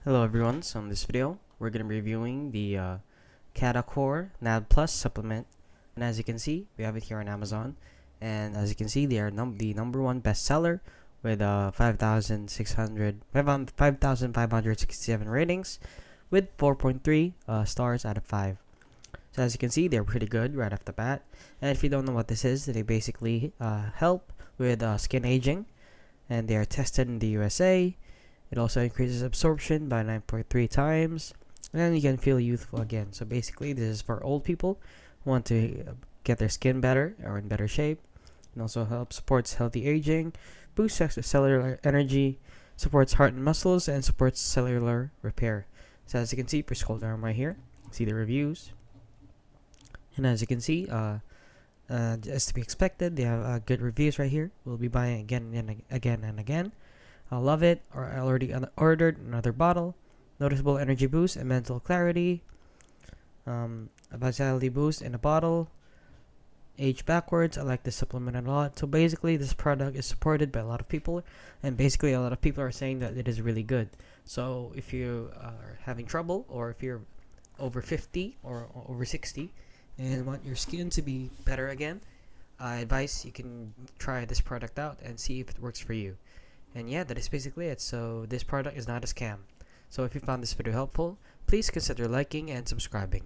Hello everyone, so in this video, we're going to be reviewing the Cata Kor NAD Plus supplement. And as you can see, we have it here on Amazon. And as you can see, they are the number one bestseller with 5,567 ratings with 4.3 stars out of 5. So as you can see, they're pretty good right off the bat. And if you don't know what this is, they basically help with skin aging. And they are tested in the USA. It also increases absorption by 9.3 times, and you can feel youthful again. So basically, this is for old people who want to get their skin better or in better shape. It also helps supports healthy aging, boosts cellular energy, supports heart and muscles, and supports cellular repair. So as you can see, if you scroll down right here, see the reviews, and as you can see, as to be expected, they have good reviews right here. We'll be buying again and again and again. I love it, or I already ordered another bottle. Noticeable energy boost and mental clarity. A vitality boost in a bottle. Age backwards. I like this supplement a lot. So basically, this product is supported by a lot of people, and basically, a lot of people are saying that it is really good. So if you are having trouble, or if you're over 50 or over 60 and want your skin to be better again, I advise you can try this product out and see if it works for you. And yeah, that is basically it. So this product is not a scam. So if you found this video helpful, please consider liking and subscribing.